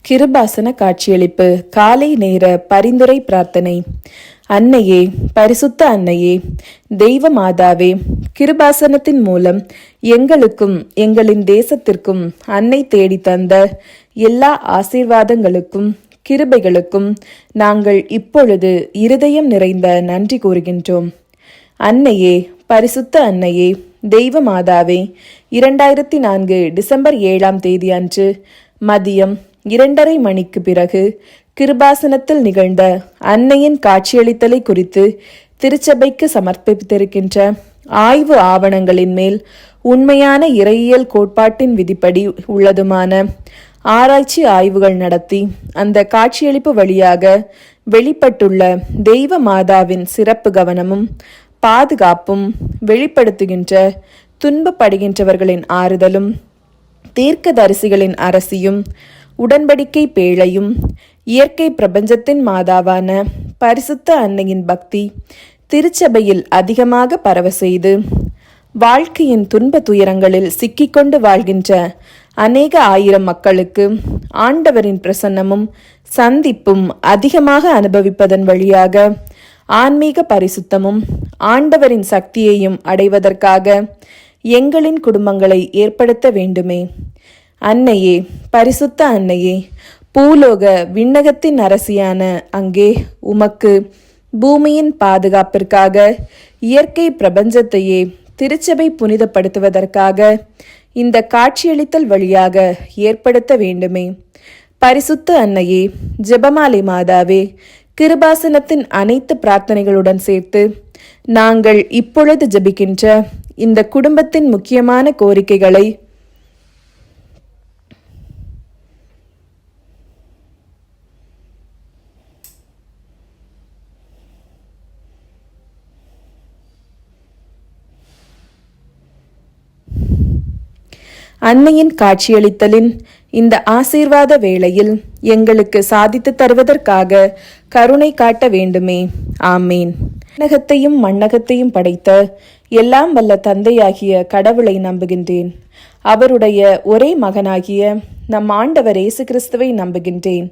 கிருபாசன காட்சியளிப்பு காலை நேர பரிந்துரை பிரார்த்தனை. அன்னையே, பரிசுத்த அன்னையே, தெய்வ மாதாவே, கிருபாசனத்தின் மூலம் எங்களுக்கும் எங்களின் தேசத்திற்கும் அன்னை தேடி தந்த எல்லா ஆசீர்வாதங்களுக்கும் கிருபைகளுக்கும் நாங்கள் இப்பொழுது இருதயம் நிறைந்த நன்றி கூறுகின்றோம். அன்னையே, பரிசுத்த அன்னையே, தெய்வ மாதாவே, 2004 டிசம்பர் 7 அன்று மதியம் 2:30 மணிக்கு பிறகு கிருபாசனத்தில் நிகழ்ந்த அன்னையின் காட்சியளித்தலை குறித்து திருச்சபைக்கு சமர்ப்பித்திருக்கின்ற ஆய்வு ஆவணங்களின் மேல் உண்மையான இறையியல் கோட்பாட்டின் விதிப்படி உள்ளதுமான ஆராய்ச்சி ஆய்வுகள் நடத்தி அந்த காட்சியளிப்பு வழியாக வெளிப்பட்டுள்ள தெய்வ மாதாவின் சிறப்பு கவனமும் பாதுகாப்பும் வெளிப்படுத்துகின்ற துன்பப்படுகின்றவர்களின் ஆறுதலும் தீர்க்கதரிசிகளின் அரசியும் உடன்படிக்கை பேழையும் இயற்கை பிரபஞ்சத்தின் மாதாவான பரிசுத்த அன்னையின் பக்தி திருச்சபையில் அதிகமாக பரவ செய்து வாழ்க்கையின் துன்ப துயரங்களில் சிக்கிக்கொண்டு வாழ்கின்ற அநேக ஆயிரம் மக்களுக்கு ஆண்டவரின் பிரசன்னமும் சந்திப்பும் அதிகமாக அனுபவிப்பதன் வழியாக ஆன்மீக பரிசுத்தமும் ஆண்டவரின் சக்தியையும் அடைவதற்காக எங்களின் குடும்பங்களை ஏற்படுத்த வேண்டுமே. அன்னையே, பரிசுத்த அன்னையே, பூலோக விண்ணகத்தின் அரசியான அங்கே உமக்கு பூமியின் பாதுகாப்பிற்காக இயற்கை பிரபஞ்சத்தையே திருச்சபை புனிதப்படுத்துவதற்காக இந்த காட்சியளித்தல் வழியாக ஏற்படுத்த வேண்டுமே. பரிசுத்த அன்னையே, ஜெபமாலை மாதாவே, கிருபாசனத்தின் அனைத்து பிரார்த்தனைகளுடன் சேர்த்து நாங்கள் இப்பொழுது ஜெபிக்கின்ற இந்த குடும்பத்தின் முக்கியமான கோரிக்கைகளை அன்னையின் காட்சியளித்தலின் இந்த ஆசீர்வாத வேளையில் எங்களுக்கு சாதித்து தருவதற்காக கருணை காட்ட வேண்டுமே. ஆமீன். விண்ணகத்தையும் மண்ணகத்தையும் படைத்த எல்லாம் வல்ல தந்தையாகிய கடவுளை நம்புகின்றேன். அவருடைய ஒரே மகனாகிய நம் ஆண்டவர் இயேசு கிறிஸ்துவை நம்புகின்றேன்.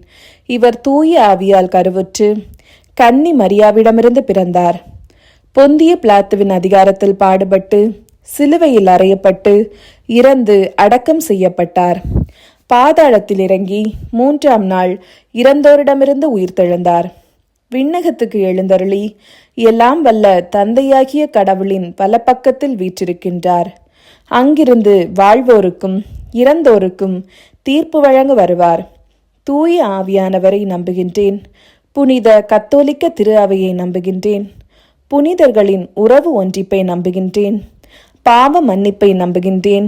இவர் தூய ஆவியால் கருவுற்று கன்னி மரியாவிடமிருந்து பிறந்தார். பொந்திய பிலாத்துவின் அதிகாரத்தில் பாடுபட்டு சிலுவையில் அறையப்பட்டு இறந்து அடக்கம் செய்யப்பட்டார். பாதாளத்தில் இறங்கி 3ஆம் நாள் இறந்தோரிடமிருந்து உயிர்த்தெழுந்தார். விண்ணகத்துக்கு எழுந்தருளி எல்லாம் வல்ல தந்தையாகிய கடவுளின் பலப்பக்கத்தில் வீற்றிருக்கின்றார். அங்கிருந்து வாழ்வோருக்கும் இறந்தோருக்கும் தீர்ப்பு வழங்க வருவார். தூய ஆவியானவரை நம்புகின்றேன். புனித கத்தோலிக்க திரு அவையை நம்புகின்றேன். புனிதர்களின் உறவு ஒன்றிப்பை நம்புகின்றேன். பாவ மன்னிப்பை நம்புகின்றேன்.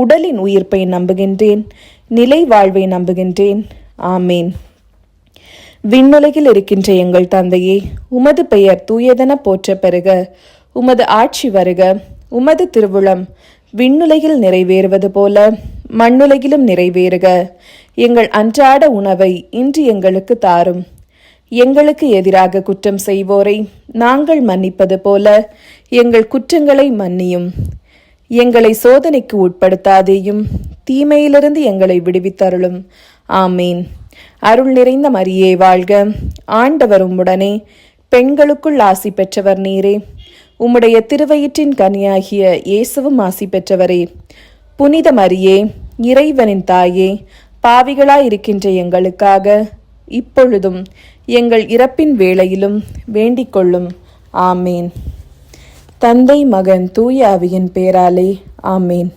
உடலின் உயிர்ப்பை நம்புகின்றேன். நிலை வாழ்வை நம்புகின்றேன். ஆமேன். விண்ணுலகில் இருக்கின்ற எங்கள் தந்தையே, உமது பெயர் தூயதென போற்ற பெறுக. உமது ஆட்சி வருக. உமது திருவுளம் விண்ணுலகில் நிறைவேறுவது போல மண்ணுலகிலும் நிறைவேறுக. எங்கள் அன்றாட உணவை இன்று எங்களுக்கு தாரும். எங்களுக்கு எதிராக குற்றம் செய்வோரை நாங்கள் மன்னிப்பது போல எங்கள் குற்றங்களை மன்னியும். எங்களை சோதனைக்கு உட்படுத்தாதேயும், தீமையிலிருந்து எங்களை விடுவித்தருளும். ஆமீன். அருள் நிறைந்த மரியே வாழ்க. ஆண்டவர் உம்முடனே, பெண்களுக்குள் ஆசி பெற்றவர் நீரே. உம்முடைய திருவயிற்றின் கனியாகிய இயேசுவும் ஆசி பெற்றவரே. புனித மரியே, இறைவனின் தாயே, பாவிகளாயிருக்கின்ற எங்களுக்காக இப்பொழுதும் எங்கள் இறப்பின் வேளையிலும் வேண்டிக் கொள்ளும். ஆமேன். தந்தை, மகன், தூய ஆவியின் பேராலே. ஆமேன்.